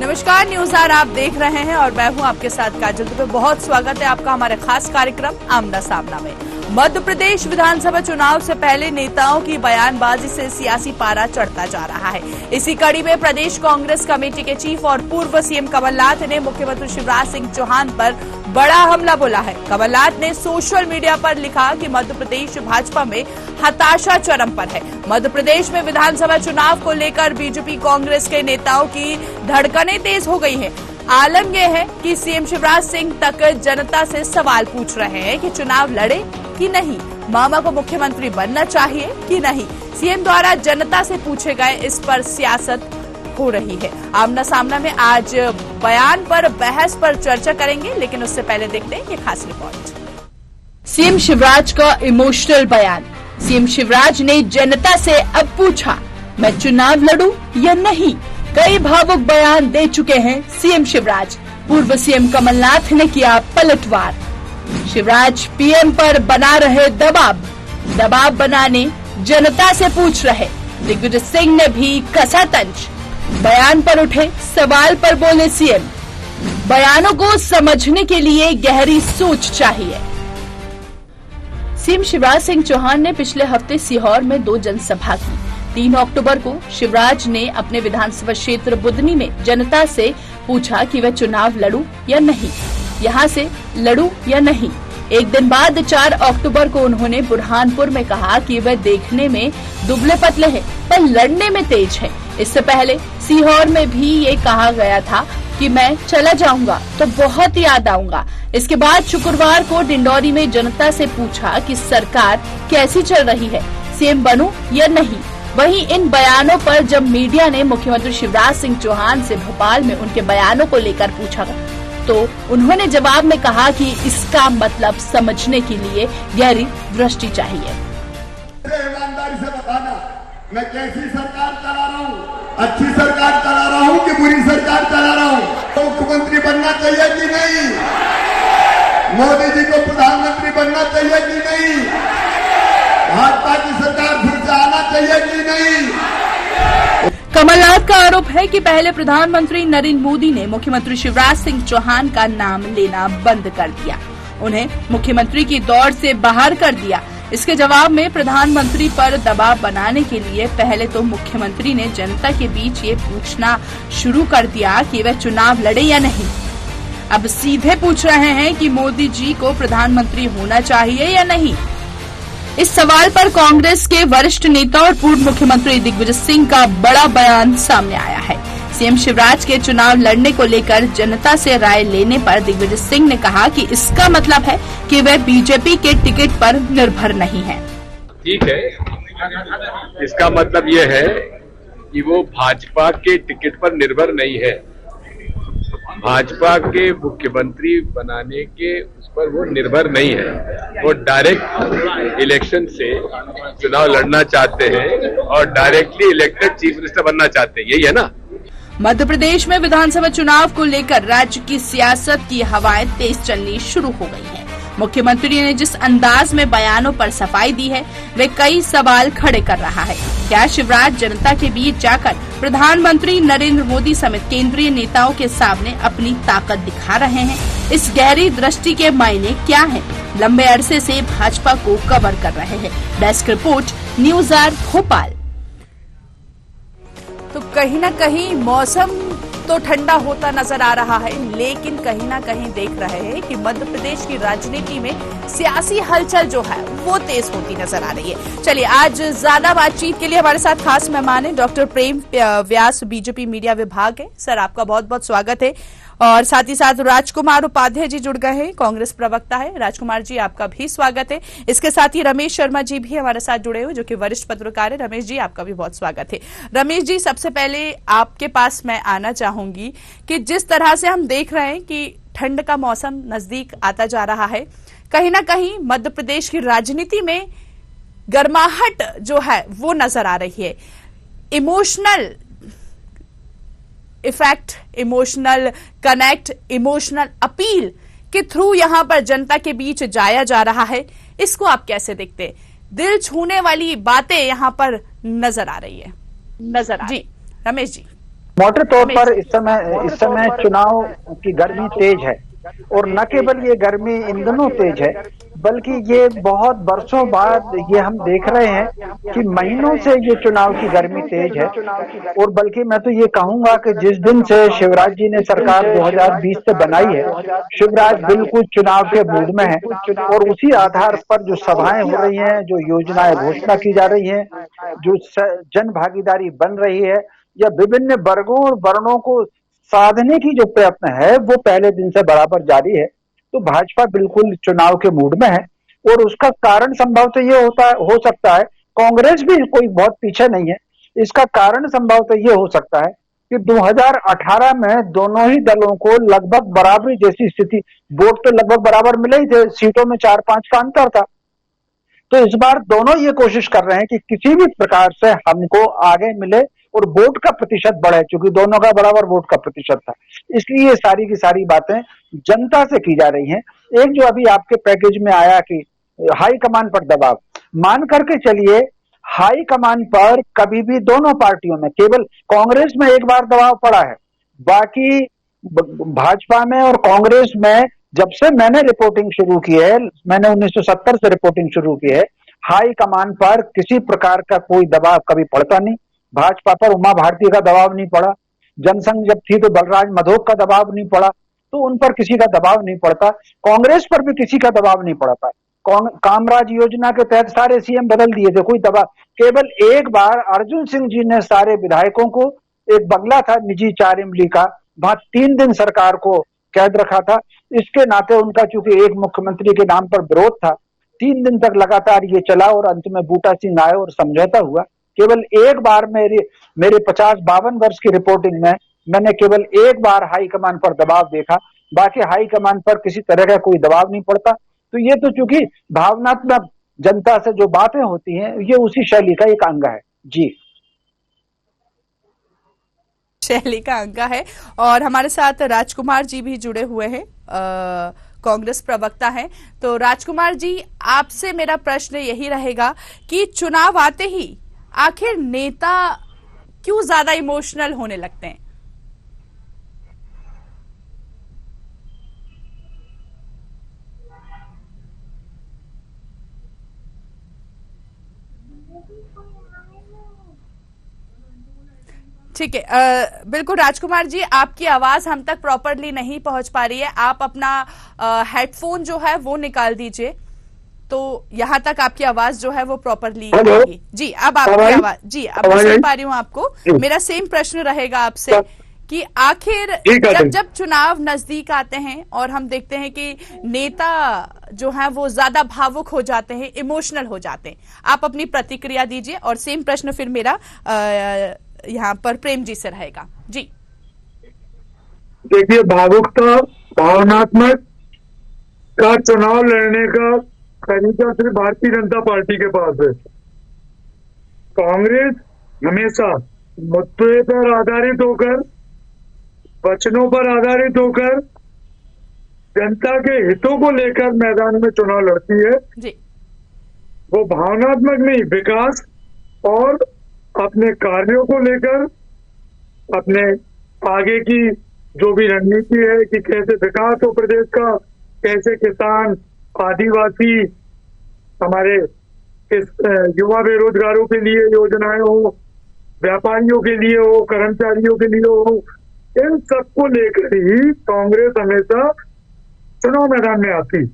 नमस्कार, news are आप देख रहे हैं और मैं हूं आपके साथ काजल दुबे। बहुत स्वागत है आपका हमारे खास कार्यक्रम आमना सामना में। मध्य प्रदेश विधानसभा चुनाव से पहले नेताओं की बयानबाजी से सियासी पारा चढ़ता जा रहा है। इसी कड़ी में प्रदेश कांग्रेस कमेटी के चीफ और पूर्व सीएम कमलनाथ ने मुख्यमंत्री शिवराज सिंह चौहान पर बड़ा हमला बोला है। कमलनाथ ने सोशल मीडिया पर लिखा कि मध्य प्रदेश भाजपा में हताशा चरम पर है। मध्य प्रदेश में विधानसभा चुनाव को लेकर बीजेपी कांग्रेस के नेताओं की धड़कनें तेज हो गई है। आलम यह है कि सीएम शिवराज सिंह तक जनता से सवाल पूछ रहे हैं कि चुनाव लड़े कि नहीं, मामा को मुख्यमंत्री बनना चाहिए कि नहीं। सीएम द्वारा जनता से पूछे गए इस पर सियासत हो रही है। आमना सामना में आज बयान पर बहस पर चर्चा करेंगे, लेकिन उससे पहले देखते हैं ये खास रिपोर्ट। सीएम शिवराज का इमोशनल बयान। सीएम शिवराज ने जनता से अब पूछा, मैं चुनाव लड़ूं या नहीं। कई भावुक बयान दे चुके हैं सीएम शिवराज। पूर्व सीएम कमलनाथ ने किया पलटवार। शिवराज पीएम पर बना रहे दबाव बनाने जनता से पूछ रहे। दिग्विजय सिंह ने भी कसा तंज। बयान पर उठे सवाल पर बोले सीएम, बयानों को समझने के लिए गहरी सोच चाहिए। सीएम शिवराज सिंह चौहान ने पिछले हफ्ते सीहोर में 2 जनसभा की। 3 अक्टूबर को शिवराज ने अपने विधानसभा क्षेत्र बुदनी में जनता से पूछा कि वह चुनाव लड़ूं या नहीं, यहां से लड़ूं या नहीं। एक दिन बाद 4 अक्टूबर को उन्होंने बुरहानपुर में कहा कि वह देखने में दुबले पतले हैं पर लड़ने में तेज है। इससे पहले सीहोर में भी ये कहा गया था कि मैं चला जाऊंगा तो बहुत याद आऊंगा। इसके बाद शुक्रवार को डिंडौरी में जनता से पूछा कि सरकार कैसी चल रही है, सीएम बनूं या नहीं। वहीं इन बयानों पर जब मीडिया ने मुख्यमंत्री शिवराज सिंह चौहान से भोपाल में उनके बयानों को लेकर पूछा तो उन्होंने जवाब में कहा कि इसका मतलब समझने के लिए गहरी दृष्टि चाहिए। ईमानदारी से बताना, मैं कैसी सरकार चला रहा हूँ, अच्छी सरकार चला रहा हूँ कि बुरी सरकार चला रहा हूँ। तो मुख्यमंत्री बनना चाहिए कि नहीं, मोदी जी को प्रधानमंत्री बनना चाहिए कि नहीं, भाजपा की सरकार फिर से आना चाहिए कि नहीं। कमलनाथ का आरोप है कि पहले प्रधानमंत्री नरेंद्र मोदी ने मुख्यमंत्री शिवराज सिंह चौहान का नाम लेना बंद कर दिया, उन्हें मुख्यमंत्री की दौड़ से बाहर कर दिया। इसके जवाब में प्रधानमंत्री पर दबाव बनाने के लिए पहले तो मुख्यमंत्री ने जनता के बीच ये पूछना शुरू कर दिया कि वह चुनाव लड़े या नहीं। अब सीधे पूछ रहे हैं कि मोदी जी को प्रधानमंत्री होना चाहिए या नहीं। इस सवाल पर कांग्रेस के वरिष्ठ नेता और पूर्व मुख्यमंत्री दिग्विजय सिंह का बड़ा बयान सामने आया है। सीएम शिवराज के चुनाव लड़ने को लेकर जनता से राय लेने पर दिग्विजय सिंह ने कहा कि इसका मतलब है कि वह बीजेपी के टिकट पर निर्भर नहीं है। ठीक है, इसका मतलब ये है कि वो भाजपा के टिकट पर निर्भर नहीं है। भाजपा के मुख्यमंत्री बनाने के उस पर वो निर्भर नहीं है। वो डायरेक्ट इलेक्शन से चुनाव लड़ना चाहते हैं और डायरेक्टली इलेक्टेड चीफ मिनिस्टर बनना चाहते हैं, यही है ना। मध्य प्रदेश में विधानसभा चुनाव को लेकर राज्य की सियासत की हवाएं तेज चलनी शुरू हो गई हैं। मुख्यमंत्री ने जिस अंदाज में बयानों पर सफाई दी है, वे कई सवाल खड़े कर रहा है। क्या शिवराज जनता के बीच जाकर प्रधानमंत्री नरेंद्र मोदी समेत केंद्रीय नेताओं के सामने अपनी ताकत दिखा रहे हैं? इस गहरी दृष्टि के मायने क्या हैं? लंबे अरसे से भाजपा को कवर कर रहे हैं। Desk report, news R Bhopal. तो कहीं ना कहीं मौसम तो ठंडा होता नजर आ रहा है, लेकिन कहीं ना कहीं देख रहे हैं कि मध्य प्रदेश की राजनीति में सियासी हलचल जो है वो तेज होती नजर आ रही है। चलिए, आज ज्यादा बातचीत के लिए हमारे साथ खास मेहमान है डॉक्टर प्रेम व्यास, बीजेपी मीडिया विभाग है। सर, आपका बहुत बहुत स्वागत है। और साथ ही साथ राजकुमार उपाध्याय जी जुड़ गए हैं, कांग्रेस प्रवक्ता है। राजकुमार जी, आपका भी स्वागत है। इसके साथ ही रमेश शर्मा जी भी हमारे साथ जुड़े हुए, जो कि वरिष्ठ पत्रकार है। रमेश जी, आपका भी बहुत स्वागत है। रमेश जी, सबसे पहले आपके पास मैं आना चाहूंगी कि जिस तरह से हम देख रहे हैं कि ठंड का मौसम नजदीक आता जा रहा है, कहीं ना कहीं मध्य प्रदेश की राजनीति में गर्माहट जो है वो नजर आ रही है। Emotional effect, emotional connect, emotional appeal के थ्रू यहां पर जनता के बीच जाया जा रहा है। इसको आप कैसे देखते हैं? दिल छूने वाली बातें यहां पर नजर आ रही है। जी रमेश जी। मोटे तौर पर इस समय चुनाव की गर्मी तेज है, और न केवल ये गर्मी इन दिनों तेज है, बल्कि ये बहुत बरसों बाद ये हम देख रहे हैं कि महीनों से ये चुनाव की गर्मी तेज है। और बल्कि मैं तो ये कहूंगा कि जिस दिन से शिवराज जी ने सरकार 2020 से बनाई है, शिवराज बिल्कुल चुनाव के मूड में है, और उसी आधार पर जो सभाएं हो रही हैं, जो योजनाएं घोषणा की जा रही हैं, जो जन भागीदारी बन रही है, या विभिन्न वर्गों और वर्णों को साधने की जो प्रयत्न है, वो पहले दिन से बराबर जारी है। तो भाजपा बिल्कुल चुनाव के मूड में है, और उसका कारण संभवतः ये हो सकता है, कांग्रेस भी कोई बहुत पीछे नहीं है। इसका कारण संभवतः ये हो सकता है कि 2018 में दोनों ही दलों को लगभग बराबरी जैसी स्थिति, वोट तो लगभग बराबर मिले ही थे, सीटों में 4-5 का अंतर था। तो इस बार दोनों ये कोशिश कर रहे हैं कि किसी भी प्रकार से हमको आगे मिले और वोट का प्रतिशत बढ़े, क्योंकि दोनों का बराबर वोट का प्रतिशत था। इसलिए ये सारी की सारी बातें जनता से की जा रही हैं। एक जो अभी आपके पैकेज में आया कि हाई कमान पर दबाव, मान करके चलिए हाई कमान पर कभी भी दोनों पार्टियों में, केवल कांग्रेस में एक बार दबाव पड़ा है, बाकी भाजपा में और कांग्रेस में जब से मैंने रिपोर्टिंग शुरू की है, मैंने 1970 से रिपोर्टिंग शुरू की है, हाई कमान पर किसी प्रकार का कोई दबाव कभी पड़ता नहीं। भाजपा पर उमा भारती का दबाव नहीं पड़ा, जनसंघ जब थी तो बलराज मधोक का दबाव नहीं पड़ा, तो उन पर किसी का दबाव नहीं पड़ता। कांग्रेस पर भी किसी का दबाव नहीं पड़ता। कामराज योजना के तहत सारे सीएम बदल दिए थे, कोई दबाव, केवल एक बार अर्जुन सिंह जी ने सारे विधायकों को, एक बंगला था निजी 4 इमली का, वहां 3 दिन सरकार को कैद रखा था। इसके नाते उनका चूंकि एक मुख्यमंत्री के नाम पर विरोध था, 3 दिन तक लगातार ये चला, और अंत में बूटा सिंह आए और समझौता हुआ। केवल एक बार मेरे 50-52 वर्ष की रिपोर्टिंग में मैंने केवल एक बार हाई कमान पर दबाव देखा, बाकी हाई कमान पर किसी तरह का कोई दबाव नहीं पड़ता। तो ये तो चूंकि भावनात्मक जनता से जो बातें होती हैं, ये उसी शैली का एक अंग है। जी, शैली का अंग है। और हमारे साथ राजकुमार जी भी जुड़े हुए हैं, कांग्रेस प्रवक्ता हैं। तो राजकुमार जी, आपसे मेरा प्रश्न यही रहेगा कि चुनाव आते ही आखिर नेता क्यों ज्यादा इमोशनल होने लगते हैं? ठीक है, बिल्कुल राजकुमार जी, आपकी आवाज हम तक प्रॉपरली नहीं पहुंच पा रही है। आप अपना हेडफोन जो है वो निकाल दीजिए, तो यहाँ तक आपकी आवाज जो है वो प्रॉपरली आएगी। जी, अब आपकी आवाज, जी अब मैं सुन पा रही हूँ आपको। मेरा सेम प्रश्न रहेगा आपसे कि आखिर जब चुनाव नजदीक आते हैं और हम देखते हैं कि नेता जो है वो ज्यादा भावुक हो जाते हैं, इमोशनल हो जाते हैं, आप अपनी प्रतिक्रिया दीजिए। और सेम प्रश्न फिर मेरा यहाँ पर प्रेम जी से रहेगा। जी, देखिए, भावुकता, भावनात्मक का चुनाव लड़ने का तरीका सिर्फ भारतीय जनता पार्टी के पास है। कांग्रेस हमेशा मुद्दे पर आधारित होकर, वचनों पर आधारित होकर, जनता के हितों को लेकर मैदान में चुनाव लड़ती है जी। वो भावनात्मक नहीं, विकास और अपने कार्यों को लेकर, अपने आगे की जो भी रणनीति है कि कैसे विकास हो प्रदेश का, कैसे किसान, आदिवासी, हमारे युवा बेरोजगारों के लिए योजनाएं हो, व्यापारियों के लिए हो, कर्मचारियों के लिए हो, इन सबको लेकर ही कांग्रेस हमेशा चुनाव मैदान में आती।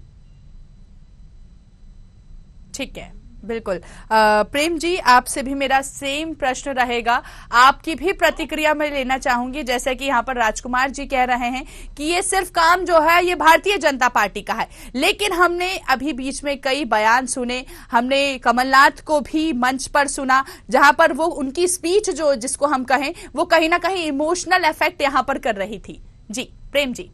ठीक है, बिल्कुल। प्रेम जी, आपसे भी मेरा सेम प्रश्न रहेगा, आपकी भी प्रतिक्रिया मैं लेना चाहूंगी। जैसे कि यहाँ पर राजकुमार जी कह रहे हैं कि ये सिर्फ काम जो है ये भारतीय जनता पार्टी का है, लेकिन हमने अभी बीच में कई बयान सुने, हमने कमलनाथ को भी मंच पर सुना, जहां पर वो उनकी स्पीच जो जिसको हम कहें वो कहीं ना कहीं इमोशनल इफेक्ट यहाँ पर कर रही थी। जी, प्रेम जी।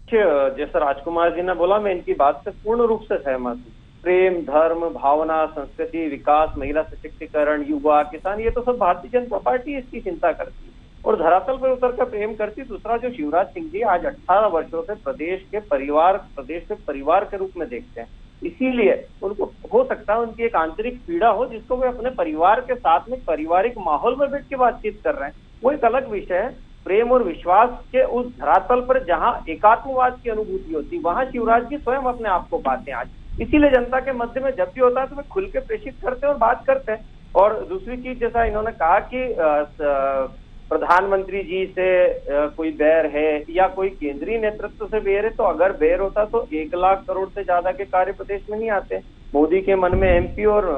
जैसा राजकुमार जी ने बोला, मैं इनकी बात से पूर्ण रूप से सहमत हूँ। प्रेम, धर्म, भावना, संस्कृति, विकास, महिला सशक्तिकरण, युवा, किसान, ये तो सब भारतीय जनता पार्टी इसकी चिंता करती है और धरातल पर उतर कर प्रेम करती। दूसरा, जो शिवराज सिंह जी आज 18 वर्षों से प्रदेश में परिवार के रूप में देखते हैं, इसीलिए उनको हो सकता है उनकी एक आंतरिक पीड़ा हो जिसको वे अपने परिवार के साथ में पारिवारिक माहौल में बैठ के बातचीत कर रहे हैं। वो एक अलग विषय है। प्रेम और विश्वास के उस धरातल पर जहां एकात्मवाद की अनुभूति होती, वहां शिवराज जी स्वयं अपने आप को पाते हैं आज। इसीलिए जनता के मध्य में जब भी होता है तो वे खुल के प्रेषित करते हैं और बात करते हैं। और दूसरी चीज, जैसा इन्होंने कहा कि प्रधानमंत्री जी से कोई बैर है या कोई केंद्रीय नेतृत्व से बैर है, तो अगर बैर होता तो 1 लाख करोड़ से ज्यादा के कार्य प्रदेश में नहीं आते। मोदी के मन में एमपी और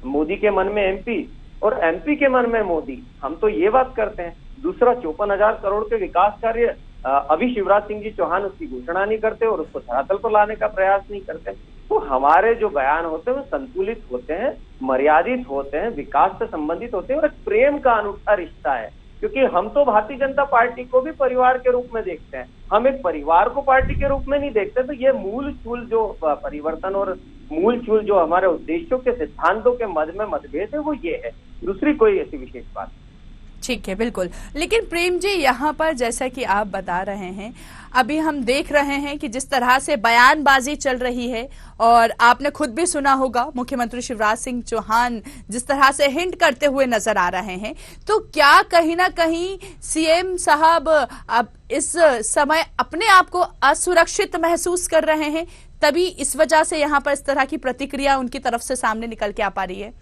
मोदी के मन में एमपी और एमपी के मन में मोदी, हम तो ये बात करते हैं। दूसरा, 54,000 करोड़ के विकास कार्य अभी शिवराज सिंह जी चौहान उसकी घोषणा नहीं करते और उसको धरातल पर लाने का प्रयास नहीं करते। तो हमारे जो बयान होते हैं वो संतुलित होते हैं, मर्यादित होते हैं, विकास से संबंधित होते हैं और एक प्रेम का अनूठा रिश्ता है। क्योंकि हम तो भारतीय जनता पार्टी को भी परिवार के रूप में देखते हैं, हम एक परिवार को पार्टी के रूप में नहीं देखते। तो ये मूल चूल जो परिवर्तन और मूल चूल जो हमारे उद्देश्यों के सिद्धांतों के मध्य में मतभेद है वो ये है, दूसरी कोई ऐसी विशेष बात। ठीक है, बिल्कुल। लेकिन प्रेम जी, यहाँ पर जैसा कि आप बता रहे हैं, अभी हम देख रहे हैं कि जिस तरह से बयानबाजी चल रही है और आपने खुद भी सुना होगा मुख्यमंत्री शिवराज सिंह चौहान जिस तरह से हिंट करते हुए नजर आ रहे हैं, तो क्या कहीं ना कहीं सीएम साहब अब इस समय अपने आप को असुरक्षित महसूस कर रहे हैं, तभी इस वजह से यहाँ पर इस तरह की प्रतिक्रिया उनकी तरफ से सामने निकल के आ पा रही है?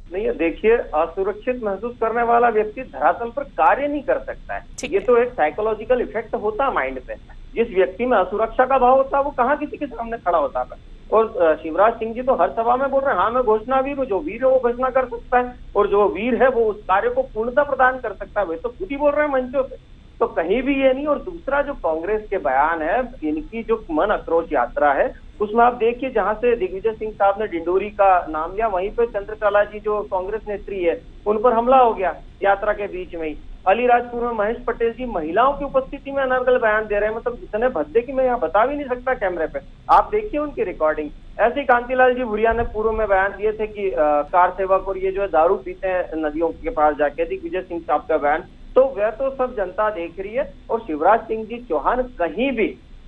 नहीं, देखिए, असुरक्षित महसूस करने वाला व्यक्ति धरातल पर कार्य नहीं कर सकता है। ये तो एक साइकोलॉजिकल इफेक्ट होता है माइंड पे। जिस व्यक्ति में असुरक्षा का भाव होता है वो कहाँ किसी के सामने खड़ा होता है। और शिवराज सिंह जी तो हर सभा में बोल रहे हैं, हाँ मैं घोषणा वीर हूँ, जो वीर है वो घोषणा कर सकता है और जो वीर है वो उस कार्य को पूर्णता प्रदान कर सकता है। वे तो खुद ही बोल रहे हैं मंचों पे, तो कहीं भी ये नहीं। और दूसरा, जो कांग्रेस के बयान है, इनकी जो मन आक्रोश यात्रा है, उसमें आप देखिए जहां से दिग्विजय सिंह साहब ने डिंडोरी का नाम लिया, वहीं पे चंद्रकला जी जो कांग्रेस नेत्री है उन पर हमला हो गया यात्रा के बीच में ही। अलीराजपुर में महेश पटेल जी महिलाओं की उपस्थिति में अनर्गल बयान दे रहे हैं, मतलब इतने भद्दे की मैं यहाँ बता भी नहीं सकता कैमरे पे, आप देखिए उनकी रिकॉर्डिंग। ऐसे ही कांतिलाल जी भूरिया ने पूर्व में बयान दिए थे कि कार सेवक और ये जो है दारू पीते हैं नदियों के पास जाके, दिग्विजय सिंह साहब का बयान, तो वह तो सब जनता देख रही है। और शिवराज सिंह जी चौहान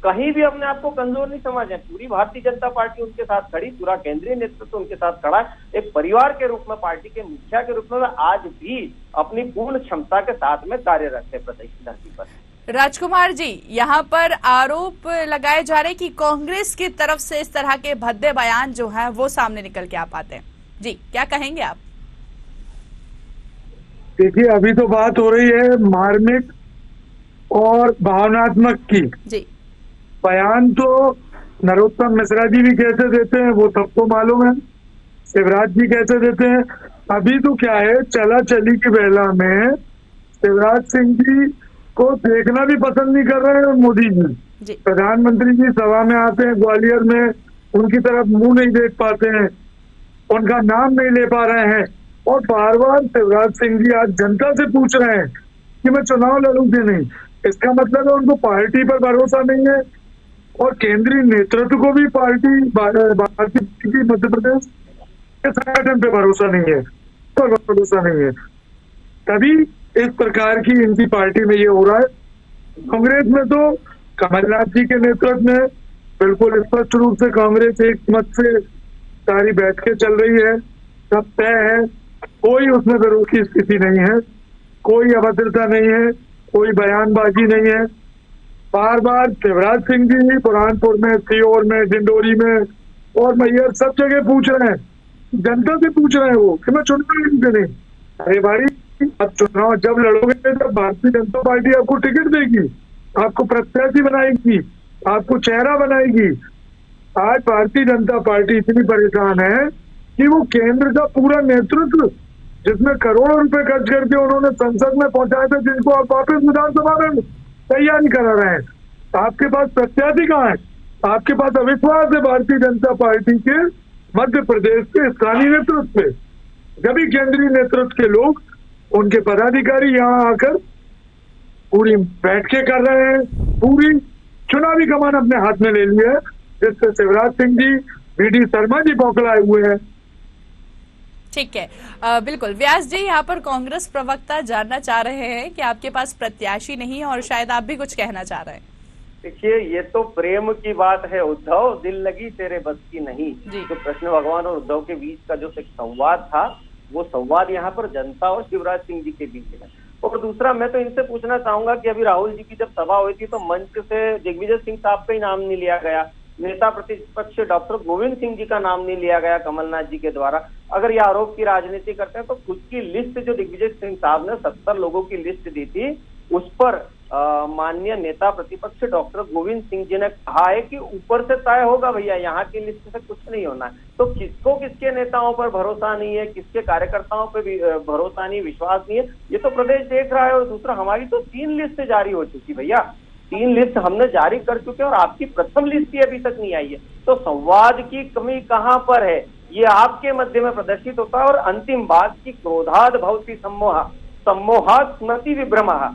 कहीं भी अपने आप को कमजोर नहीं समझे। पूरी भारतीय जनता पार्टी उनके साथ खड़ी, पूरा केंद्रीय नेतृत्व उनके साथ खड़ा है। एक परिवार के रूप में, पार्टी के मुखिया के रूप में आज भी अपनी पूर्ण क्षमता के साथ में कार्यरत है प्रदेश धरती पर। राजकुमार जी, यहाँ पर आरोप लगाए जा रहे कि कांग्रेस की तरफ से इस तरह के भद्दे बयान जो है वो सामने निकल के आ पाते हैं। जी, क्या कहेंगे आप? देखिए, अभी तो बात हो रही है मार्मिक और भावनात्मक की। जी, बयान तो नरोत्तम मिश्रा जी भी कैसे देते हैं वो सबको मालूम है, शिवराज जी कैसे देते हैं। अभी तो क्या है, चला चली की बेला में शिवराज सिंह जी को देखना भी पसंद नहीं कर रहे हैं। और मोदी जी, प्रधानमंत्री जी सभा में आते हैं ग्वालियर में, उनकी तरफ मुंह नहीं देख पाते हैं, उनका नाम नहीं ले पा रहे हैं। और बार बार शिवराज सिंह जी आज जनता से पूछ रहे हैं कि मैं चुनाव लड़ूं कि नहीं। इसका मतलब है उनको पार्टी पर भरोसा नहीं है और केंद्रीय नेतृत्व को भी भारतीय मध्य प्रदेश के संगठन पे भरोसा नहीं है, पर भरोसा नहीं है। तभी इस प्रकार की इनकी पार्टी में ये हो रहा है। कांग्रेस में तो कमलनाथ जी के नेतृत्व में बिल्कुल स्पष्ट रूप से कांग्रेस एक मत से सारी बैठकें चल रही है, सब तय है, कोई उसमें विरोध की स्थिति नहीं है, कोई अभद्रता नहीं है, कोई बयानबाजी नहीं है। बार बार शिवराज सिंह जी बुरहानपुर में, सीहोर में, डिंडोरी में और मैयर सब जगह पूछ रहे हैं, जनता से पूछ रहे हैं वो कि मैं चुनाव लड़ूं कि नहीं। अरे भाई, अब चुनाव जब लड़ोगे तब भारतीय जनता पार्टी आपको टिकट देगी, आपको प्रत्याशी बनाएगी, आपको चेहरा बनाएगी। आज भारतीय जनता पार्टी इतनी परेशान है कि वो केंद्र का पूरा नेतृत्व, जिसमें करोड़ों रुपए खर्च करके उन्होंने संसद में पहुंचाए थे, जिनको आप वापस विधानसभा में तैयारी करा रहे हैं, आपके पास प्रत्याशी कहाँ है? आपके पास अविश्वास है भारतीय जनता पार्टी के मध्य प्रदेश के स्थानीय नेतृत्व पे। जब भी केंद्रीय नेतृत्व के लोग, उनके पदाधिकारी यहाँ आकर पूरी बैठकें कर रहे हैं, पूरी चुनावी कमान अपने हाथ में ले लिया है, जिससे शिवराज सिंह जी, वीडी शर्मा जी बौखलाए हुए हैं। ठीक है, बिल्कुल। व्यास जी, यहाँ पर कांग्रेस प्रवक्ता जानना चाह रहे हैं कि आपके पास प्रत्याशी नहीं है और शायद आप भी कुछ कहना चाह रहे हैं। देखिए, ये तो प्रेम की बात है उद्धव, दिल लगी तेरे बस की नहीं। जो कृष्ण भगवान और उद्धव के बीच का जो एक संवाद था, वो संवाद यहाँ पर जनता और शिवराज सिंह जी के बीच है। और दूसरा, मैं तो इनसे पूछना चाहूंगा कि अभी राहुल जी की जब सभा हुई थी तो मंच से दिग्विजय सिंह साहब का ही नाम नहीं लिया गया, नेता प्रतिपक्ष डॉक्टर गोविंद सिंह जी का नाम नहीं लिया गया कमलनाथ जी के द्वारा। अगर ये आरोप की राजनीति करते हैं तो खुद की लिस्ट जो दिग्विजय सिंह साहब ने 70 लोगों की लिस्ट दी थी, उस पर माननीय नेता प्रतिपक्ष डॉक्टर गोविंद सिंह जी ने कहा है कि ऊपर से तय होगा भैया, यहाँ की लिस्ट से कुछ नहीं होना है। तो किसको किसके नेताओं पर भरोसा नहीं है, किसके कार्यकर्ताओं पर भी भरोसा नहीं, विश्वास नहीं है, ये तो प्रदेश देख रहा है। और दूसरा, हमारी तो 3 लिस्ट जारी हो चुकी भैया, 3 लिस्ट हमने जारी कर चुके हैं और आपकी प्रथम लिस्ट ही अभी तक नहीं आई है। तो संवाद की कमी कहाँ पर है, ये आपके मध्य में प्रदर्शित होता है। और अंतिम बात की क्रोधाद भवति सम्मोहात् स्मृति विभ्रमः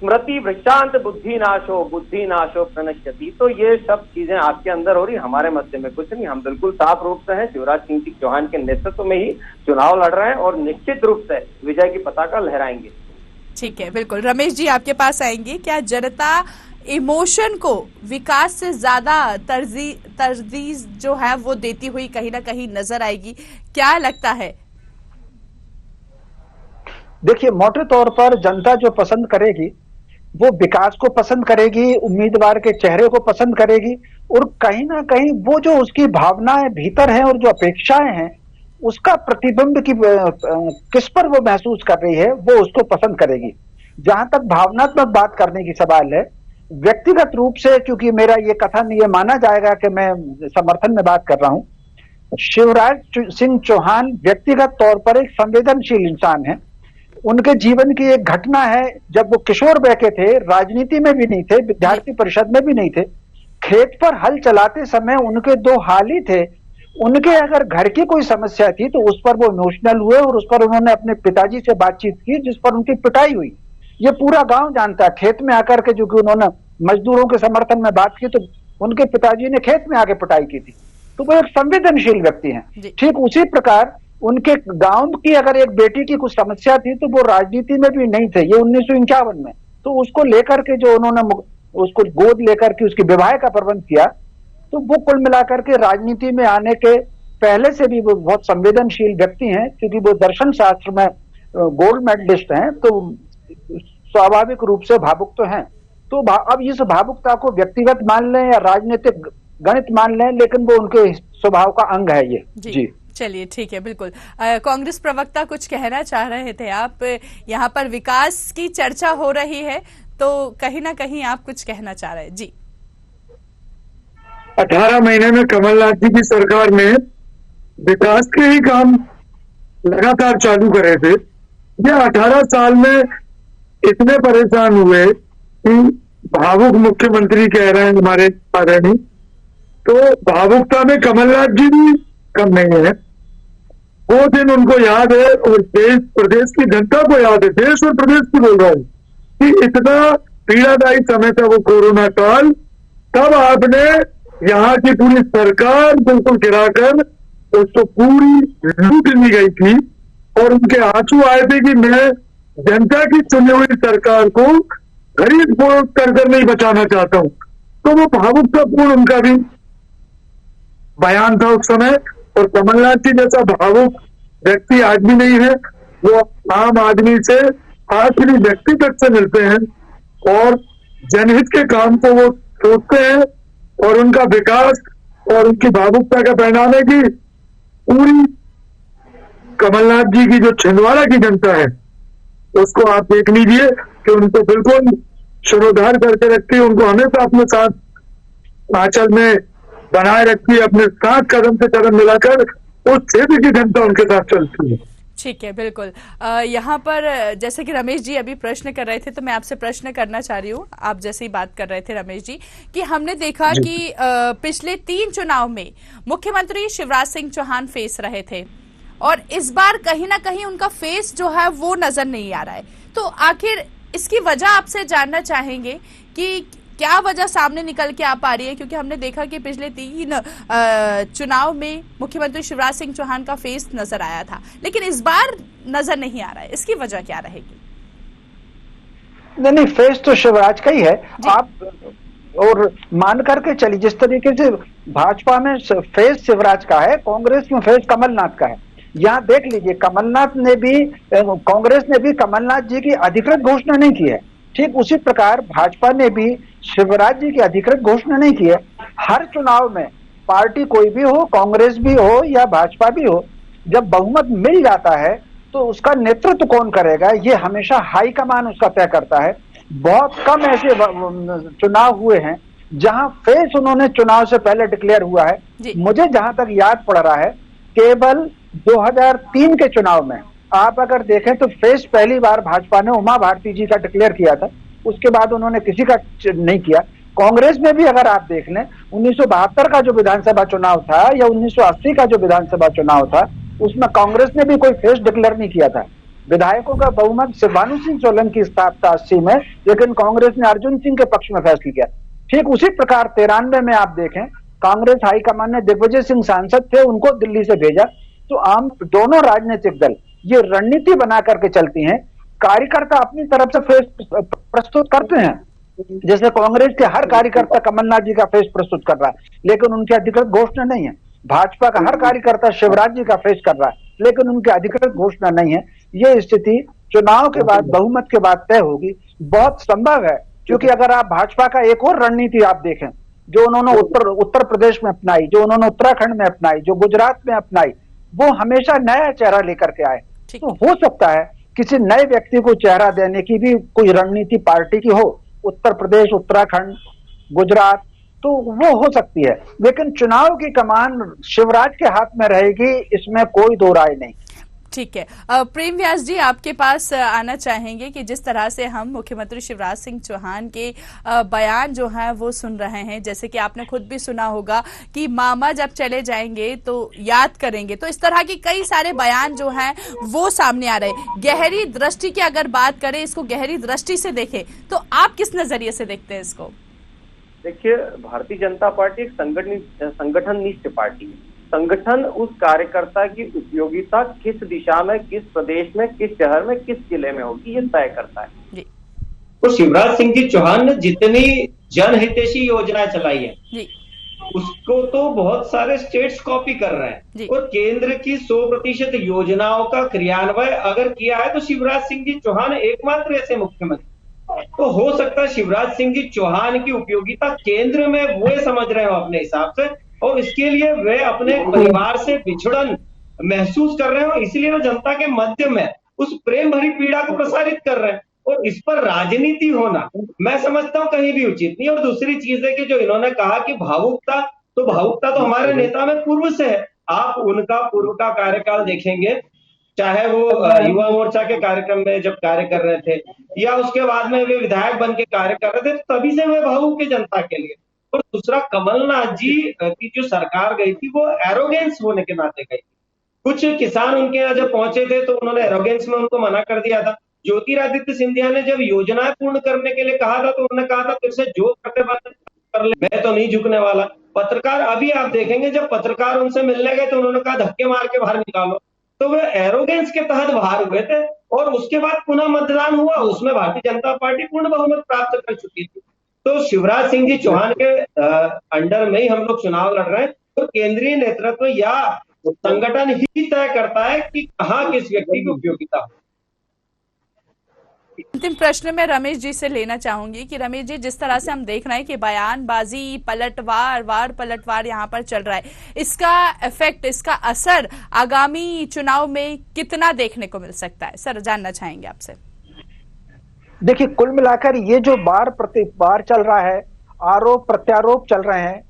स्मृति भ्रष्टांत बुद्धि नाशो प्रणश्यति। तो ये सब चीजें आपके अंदर हो रही, हमारे मध्य में कुछ नहीं। हम बिल्कुल साफ रूप से हैं, शिवराज सिंह चौहान के नेतृत्व में ही चुनाव लड़ रहे हैं और निश्चित रूप से विजय की पताका लहराएंगे। ठीक है, बिल्कुल। रमेश जी आपके पास आएंगे। क्या जनता इमोशन को विकास से ज्यादा तरजीह जो है वो देती हुई कहीं ना कहीं नजर आएगी, क्या लगता है? देखिए, मोटे तौर पर जनता जो पसंद करेगी वो विकास को पसंद करेगी, उम्मीदवार के चेहरे को पसंद करेगी, और कहीं ना कहीं वो जो उसकी भावनाएं भीतर हैं और जो अपेक्षाएं हैं उसका प्रतिबिंब की किस पर वो महसूस कर रही है वो उसको पसंद करेगी। जहां तक भावनात्मक बात करने की सवाल है, व्यक्तिगत रूप से, क्योंकि मेरा ये कथन ये माना जाएगा कि मैं समर्थन में बात कर रहा हूं, शिवराज सिंह चौहान व्यक्तिगत तौर पर एक संवेदनशील इंसान है। उनके जीवन की एक घटना है, जब वो किशोर वय के थे, राजनीति में भी नहीं थे, विद्यार्थी परिषद में भी नहीं थे, खेत पर हल चलाते समय उनके 2 हाल ही थे। उनके अगर घर की कोई समस्या थी तो उस पर वो इमोशनल हुए और उस पर उन्होंने अपने पिताजी से बातचीत की, जिस पर उनकी पिटाई हुई। ये पूरा गांव जानता है। खेत में आकर के जो कि उन्होंने मजदूरों के समर्थन में बात की तो उनके पिताजी ने खेत में आके पिटाई की थी। तो वो एक संवेदनशील व्यक्ति हैं। ठीक उसी प्रकार उनके गांव की अगर एक बेटी की कुछ समस्या थी तो वो राजनीति में भी नहीं थे, ये 1951 में, तो उसको लेकर के जो उन्होंने उसको गोद लेकर के उसके विवाह का प्रबंध किया, तो वो कुल मिलाकर के राजनीति में आने के पहले से भी वो बहुत संवेदनशील व्यक्ति हैं, क्योंकि वो दर्शन शास्त्र में गोल्ड मेडलिस्ट हैं, तो स्वाभाविक रूप से भावुक तो हैं। तो अब इस भावुकता को व्यक्तिगत मान लें या राजनीतिक गणित मान लें, लेकिन वो उनके स्वभाव का अंग है ये। जी चलिए, ठीक है, बिल्कुल। कांग्रेस प्रवक्ता कुछ कहना चाह रहे थे आप, यहाँ पर विकास की चर्चा हो रही है तो कहीं ना कहीं आप कुछ कहना चाह रहे हैं। जी, 18 महीने में कमलनाथ जी की सरकार में विकास के ही काम लगातार चालू करे थे। ये 18 साल में इतने परेशान हुए कि भावुक मुख्यमंत्री कह रहे हैं हमारे आदरणीय, तो भावुकता में कमलनाथ जी भी कम नहीं है। वो दिन उनको याद है और देश प्रदेश की जनता को याद है, देश और प्रदेश की बोल रहा हूं, कि इतना पीड़ादायी समय था वो कोरोना काल। तब आपने यहाँ की पूरी सरकार बिल्कुल गिराकर उसको पूरी लूट ली गई थी और उनके आंसू आए थे कि मैं जनता की चुनी हुई सरकार को गरीब वोट कर नहीं बचाना चाहता हूं। तो वो भावुकतापूर्ण उनका भी बयान था उस समय। और कमलनाथ जी जैसा भावुक व्यक्ति आज भी नहीं है। वो आम आदमी से आखिरी व्यक्ति तक से मिलते हैं और जनहित के काम को वो सोचते हैं, और उनका विकास और उनकी भावुकता का परिणाम है कि पूरी कमलनाथ जी की जो छिंदवाड़ा की जनता है उसको आप देख लीजिए कि उनको बिल्कुल शिरोधार करके रखती है, उनको हमेशा अपने साथ आंचल में बनाए रखती है, अपने साथ कदम से कदम मिलाकर उस क्षेत्र की जनता उनके साथ चलती है। ठीक है, बिल्कुल। यहाँ पर जैसे कि रमेश जी अभी प्रश्न कर रहे थे तो मैं आपसे प्रश्न करना चाह रही हूँ। आप जैसे ही बात कर रहे थे रमेश जी कि हमने देखा कि पिछले 3 चुनाव में मुख्यमंत्री शिवराज सिंह चौहान फेस रहे थे और इस बार कहीं ना कहीं उनका फेस जो है वो नजर नहीं आ रहा है। तो आखिर इसकी वजह आपसे जानना चाहेंगे कि क्या वजह सामने निकल के आ पा रही है, क्योंकि हमने देखा कि पिछले 3 चुनाव में मुख्यमंत्री शिवराज सिंह चौहान का फेस नजर आया था, लेकिन इस बार नजर नहीं आ रहा है। इसकी वजह क्या रहेगी? नहीं, फेस तो शिवराज का ही है। आप और मान करके चलिए, जिस तरीके से भाजपा में फेस शिवराज का है, कांग्रेस में फेस कमलनाथ का है, यहाँ देख लीजिए, कमलनाथ ने भी, कांग्रेस ने भी कमलनाथ जी की अधिकृत घोषणा नहीं की है। ठीक उसी प्रकार भाजपा ने भी शिवराज जी की अधिकृत घोषणा नहीं की है। हर चुनाव में पार्टी कोई भी हो, कांग्रेस भी हो या भाजपा भी हो, जब बहुमत मिल जाता है तो उसका नेतृत्व कौन करेगा ये हमेशा हाईकमान उसका तय करता है। बहुत कम ऐसे चुनाव हुए हैं जहां फेस उन्होंने चुनाव से पहले डिक्लेयर हुआ है। मुझे जहां तक याद पड़ रहा है, केवल 2003 के चुनाव में आप अगर देखें तो फेस पहली बार भाजपा ने उमा भारती जी का डिक्लेयर किया था, उसके बाद उन्होंने किसी का नहीं किया। कांग्रेस में भी अगर आप देख लें, 1972 का जो विधानसभा चुनाव था या 1980 का जो विधानसभा चुनाव था, उसमें कांग्रेस ने भी कोई फेस डिक्लेयर नहीं किया था। विधायकों का बहुमत शिवानू सिंह सोलंकी की था 80 में, लेकिन कांग्रेस ने अर्जुन सिंह के पक्ष में फैसला किया। ठीक उसी प्रकार 93 में आप देखें, कांग्रेस हाईकमान ने दिग्विजय सिंह सांसद थे, उनको दिल्ली से भेजा। तो आम दोनों राजनीतिक दल ये रणनीति बना करके चलती हैं। कार्यकर्ता अपनी तरफ से फेस प्रस्तुत करते हैं, जैसे कांग्रेस के हर कार्यकर्ता कमलनाथ जी का फेस प्रस्तुत कर रहा है, लेकिन उनकी अधिकृत घोषणा नहीं है। भाजपा का हर कार्यकर्ता शिवराज जी का फेस कर रहा है, लेकिन उनकी अधिकृत घोषणा नहीं है। ये स्थिति चुनाव के बाद, बहुमत के बाद तय होगी। बहुत संभव है, क्योंकि अगर आप भाजपा का एक और रणनीति आप देखें, जो उन्होंने उत्तर प्रदेश में अपनाई, जो उन्होंने उत्तराखंड में अपनाई, जो गुजरात में अपनाई, वो हमेशा नया चेहरा लेकर के आए। तो हो सकता है किसी नए व्यक्ति को चेहरा देने की भी कोई रणनीति पार्टी की हो, उत्तर प्रदेश, उत्तराखंड, गुजरात, तो वो हो सकती है। लेकिन चुनाव की कमान शिवराज के हाथ में रहेगी, इसमें कोई दो राय नहीं। ठीक है, प्रेम व्यास जी आपके पास आना चाहेंगे कि जिस तरह से हम मुख्यमंत्री शिवराज सिंह चौहान के बयान जो है वो सुन रहे हैं, जैसे कि आपने खुद भी सुना होगा कि मामा जब चले जाएंगे तो याद करेंगे, तो इस तरह के कई सारे बयान जो हैं वो सामने आ रहे हैं। गहरी दृष्टि की अगर बात करें, इसको गहरी दृष्टि से देखें, तो आप किस नजरिए से देखते हैं इसको? देखिए, भारतीय जनता पार्टी एक संगठननिष्ठ पार्टी है। संगठन उस कार्यकर्ता की उपयोगिता किस दिशा में, किस प्रदेश में, किस शहर में, किस जिले में होगी, ये तय करता है। तो शिवराज सिंह जी चौहान ने जितनी जनहितैषी योजनाएं चलाई है, उसको तो बहुत सारे स्टेट्स कॉपी कर रहे हैं, और केंद्र की 100% योजनाओं का क्रियान्वयन अगर किया है तो शिवराज सिंह जी चौहान एकमात्र ऐसे मुख्यमंत्री। तो हो सकता है शिवराज सिंह जी चौहान की उपयोगिता केंद्र में वो समझ रहे हो अपने हिसाब से, और इसके लिए वे अपने परिवार से विछड़न महसूस कर रहे हो, इसलिए वो जनता के मध्य में उस प्रेम भरी पीड़ा को प्रसारित कर रहे हैं। और इस पर राजनीति होना मैं समझता हूं कहीं भी उचित नहीं। और दूसरी चीज है कि जो इन्होंने कहा कि भावुकता तो हमारे नेता में पूर्व से है। आप उनका पूर्व का कार्यकाल देखेंगे, चाहे वो युवा मोर्चा के कार्यक्रम में जब कार्य कर रहे थे, या उसके बाद में वे विधायक बन के कार्य कर रहे थे, तभी से वे भावुक है जनता के लिए। और दूसरा, कमलनाथ जी की जो सरकार गई थी वो एरोगेंस होने के नाते गई थी। कुछ किसान उनके यहाँ जब पहुंचे थे तो उन्होंने एरोगेंस में उनको मना कर दिया था। ज्योतिरादित्य सिंधिया ने जब योजनाएं पूर्ण करने के लिए कहा था तो उन्होंने कहा था फिर से जो करते बात कर ले, मैं तो नहीं झुकने वाला। पत्रकार, अभी आप देखेंगे जब पत्रकार उनसे मिलने गए तो उन्होंने कहा धक्के मार के बाहर निकालो। तो वे एरोगेंस के तहत बाहर हुए थे, और उसके बाद पुनः मतदान हुआ, उसमें भारतीय जनता पार्टी पूर्ण बहुमत प्राप्त कर चुकी थी। तो शिवराज सिंह जी चौहान के अंडर में ही हम लोग चुनाव लड़ रहे हैं, तो केंद्रीय नेतृत्व या संगठन ही तय करता है कि कहां किस व्यक्ति की उपयोगिता हो। अंतिम प्रश्न मैं रमेश जी से लेना चाहूंगी कि रमेश जी, जिस तरह से हम देख रहे हैं कि बयानबाजी, पलटवार यहाँ पर चल रहा है, इसका इफेक्ट, इसका असर आगामी चुनाव में कितना देखने को मिल सकता है? सर, जानना चाहेंगे आपसे। देखिए, कुल मिलाकर ये जो बार प्रति बार चल रहा है, आरोप प्रत्यारोप चल रहे हैं,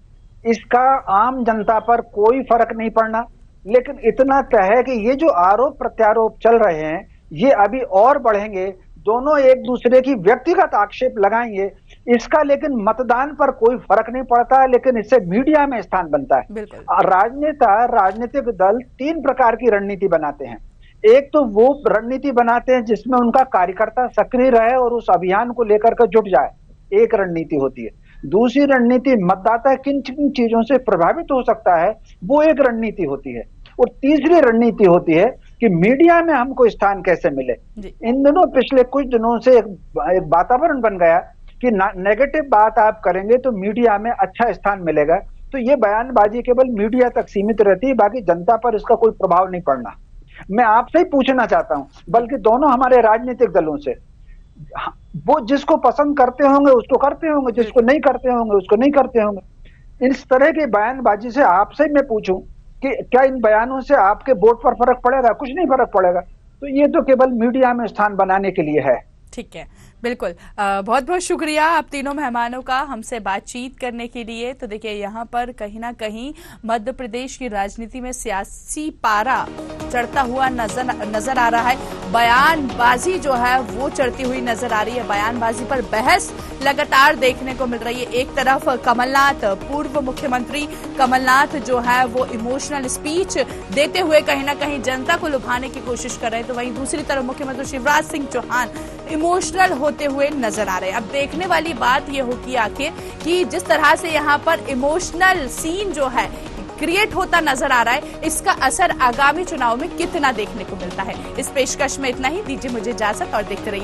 इसका आम जनता पर कोई फर्क नहीं पड़ना। लेकिन इतना तय है कि ये जो आरोप प्रत्यारोप चल रहे हैं ये अभी और बढ़ेंगे, दोनों एक दूसरे की व्यक्तिगत आक्षेप लगाएंगे, इसका लेकिन मतदान पर कोई फर्क नहीं पड़ता, लेकिन इससे मीडिया में स्थान बनता है। राजनीतिक दल 3 प्रकार की रणनीति बनाते हैं। एक तो वो रणनीति बनाते हैं जिसमें उनका कार्यकर्ता सक्रिय रहे और उस अभियान को लेकर के जुट जाए, एक रणनीति होती है। दूसरी रणनीति मतदाता किन किन चीजों से प्रभावित हो सकता है, वो एक रणनीति होती है। और तीसरी रणनीति होती है कि मीडिया में हमको स्थान कैसे मिले। इन दिनों पिछले कुछ दिनों से एक वातावरण बन गया कि नेगेटिव बात आप करेंगे तो मीडिया में अच्छा स्थान मिलेगा। तो ये बयानबाजी केवल मीडिया तक सीमित रहती है, बाकी जनता पर इसका कोई प्रभाव नहीं पड़ना। मैं आपसे ही पूछना चाहता हूं, बल्कि दोनों हमारे राजनीतिक दलों से, वो जिसको पसंद करते होंगे उसको करते होंगे, जिसको नहीं करते होंगे उसको नहीं करते होंगे। इस तरह की बयानबाजी से आपसे मैं पूछूं कि क्या इन बयानों से आपके वोट पर फर्क पड़ेगा? कुछ नहीं फर्क पड़ेगा। तो ये तो केवल मीडिया में स्थान बनाने के लिए है। ठीक है, बिल्कुल। बहुत बहुत शुक्रिया आप तीनों मेहमानों का हमसे बातचीत करने के लिए। तो देखिए, यहाँ पर कहीं ना कहीं मध्य प्रदेश की राजनीति में सियासी पारा चढ़ता हुआ नजर आ रहा है। बयानबाजी जो है वो चढ़ती हुई नजर आ रही है। बयानबाजी पर बहस लगातार देखने को मिल रही है। एक तरफ कमलनाथ, पूर्व मुख्यमंत्री कमलनाथ जो है वो इमोशनल स्पीच देते हुए कहीं ना कहीं जनता को लुभाने की कोशिश कर रहे हैं, तो वहीं दूसरी तरफ मुख्यमंत्री शिवराज सिंह चौहान इमोशनल होते हुए नजर आ रहे हैं। अब देखने वाली बात ये होगी आखिर कि जिस तरह से यहाँ पर इमोशनल सीन जो है क्रिएट होता नजर आ रहा है, इसका असर आगामी चुनाव में कितना देखने को मिलता है। इस पेशकश में इतना ही। दीजिए मुझे इजाजत और देखते रहिए